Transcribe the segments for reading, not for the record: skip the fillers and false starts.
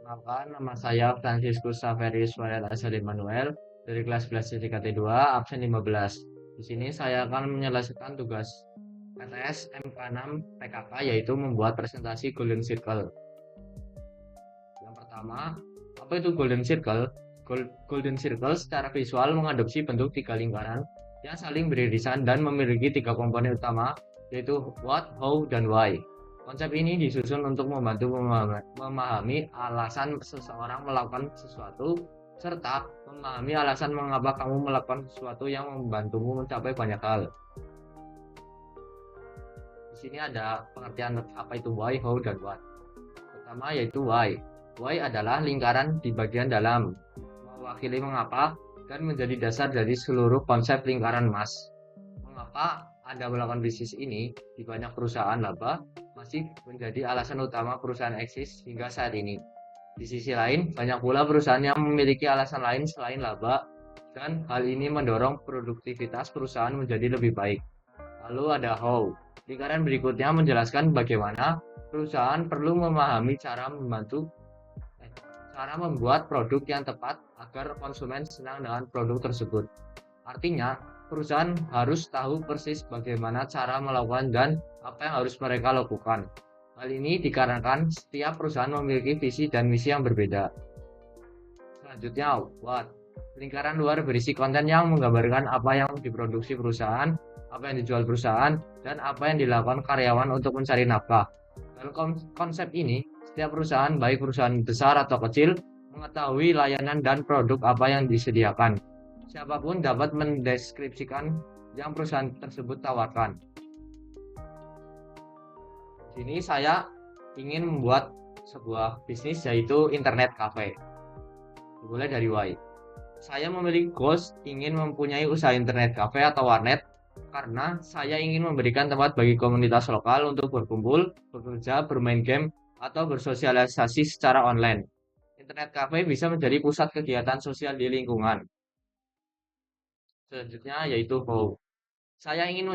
Perkenalkan, nama saya Franciscus Saverius Wayat Azali Manuel dari kelas 11 JKT2, absen 15. Di sini saya akan menyelesaikan tugas PTS MK6 PKK yaitu membuat presentasi Golden Circle. Yang pertama, apa itu Golden Circle? Golden Circle secara visual mengadopsi bentuk tiga lingkaran yang saling beririsan dan memiliki tiga komponen utama, yaitu what, how, dan why. Konsep ini disusun untuk membantu memahami alasan seseorang melakukan sesuatu, serta memahami alasan mengapa kamu melakukan sesuatu yang membantumu mencapai banyak hal. Di sini ada pengertian apa itu why, how, dan what. Pertama yaitu why. Why adalah lingkaran di bagian dalam, mewakili mengapa dan menjadi dasar dari seluruh konsep lingkaran mas. Mengapa Anda melakukan bisnis ini di banyak perusahaan laba masih menjadi alasan utama perusahaan eksis hingga saat ini. Di sisi lain, banyak pula perusahaan yang memiliki alasan lain selain laba, dan hal ini mendorong produktivitas perusahaan menjadi lebih baik. Lalu ada how. Lingkaran berikutnya menjelaskan bagaimana perusahaan perlu memahami cara membuat produk yang tepat agar konsumen senang dengan produk tersebut. Artinya, perusahaan harus tahu persis bagaimana cara melakukan dan apa yang harus mereka lakukan. Hal ini dikarenakan setiap perusahaan memiliki visi dan misi yang berbeda. Selanjutnya, what? Lingkaran luar berisi konten yang menggambarkan apa yang diproduksi perusahaan, apa yang dijual perusahaan, dan apa yang dilakukan karyawan untuk mencari nafkah. Dalam konsep ini, setiap perusahaan, baik perusahaan besar atau kecil, mengetahui layanan dan produk apa yang disediakan. Siapapun dapat mendeskripsikan yang perusahaan tersebut tawarkan. Di sini saya ingin membuat sebuah bisnis yaitu internet cafe. Dimulai dari why. Saya memiliki goals ingin mempunyai usaha internet cafe atau warnet karena saya ingin memberikan tempat bagi komunitas lokal untuk berkumpul, bekerja, bermain game, atau bersosialisasi secara online. Internet cafe bisa menjadi pusat kegiatan sosial di lingkungan. Selanjutnya yaitu how. Saya ingin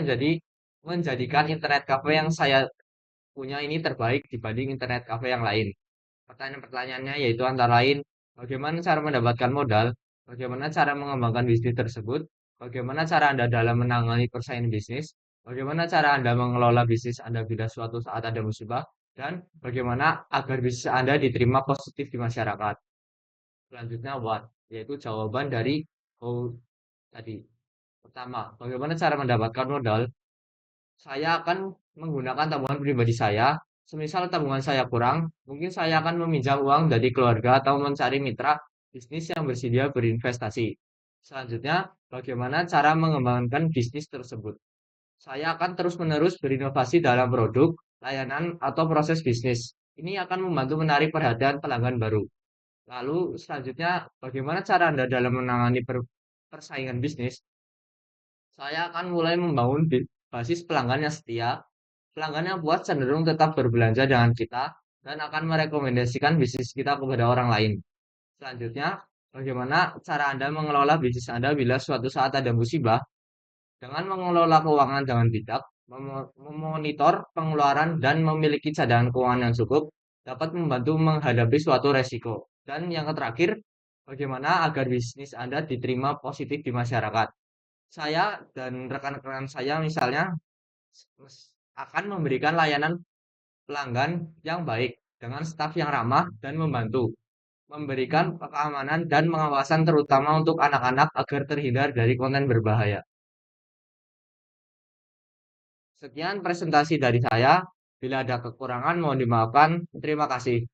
menjadikan internet cafe yang saya punya ini terbaik dibanding internet cafe yang lain. Pertanyaan-pertanyaannya yaitu antara lain, bagaimana cara mendapatkan modal, bagaimana cara mengembangkan bisnis tersebut, bagaimana cara Anda dalam menangani persaingan bisnis, bagaimana cara Anda mengelola bisnis Anda bila suatu saat ada musibah, dan bagaimana agar bisnis Anda diterima positif di masyarakat. Selanjutnya what, yaitu jawaban dari how tadi. Pertama, bagaimana cara mendapatkan modal? Saya akan menggunakan tabungan pribadi saya. Semisal tabungan saya kurang, mungkin saya akan meminjam uang dari keluarga atau mencari mitra bisnis yang bersedia berinvestasi. Selanjutnya, bagaimana cara mengembangkan bisnis tersebut? Saya akan terus-menerus berinovasi dalam produk, layanan, atau proses bisnis. Ini akan membantu menarik perhatian pelanggan baru. Lalu selanjutnya, bagaimana cara Anda dalam menangani persaingan bisnis? Saya akan mulai membangun basis pelanggan yang setia. Pelanggan yang puas cenderung tetap berbelanja dengan kita dan akan merekomendasikan bisnis kita kepada orang lain. Selanjutnya, bagaimana cara Anda mengelola bisnis Anda bila suatu saat ada musibah? Dengan mengelola keuangan dengan bijak, memonitor pengeluaran dan memiliki cadangan keuangan yang cukup dapat membantu menghadapi suatu resiko. Dan yang terakhir, bagaimana agar bisnis Anda diterima positif di masyarakat? Saya dan rekan-rekan saya misalnya akan memberikan layanan pelanggan yang baik dengan staf yang ramah dan membantu, memberikan keamanan dan pengawasan terutama untuk anak-anak agar terhindar dari konten berbahaya. Sekian presentasi dari saya. Bila ada kekurangan mohon dimaafkan. Terima kasih.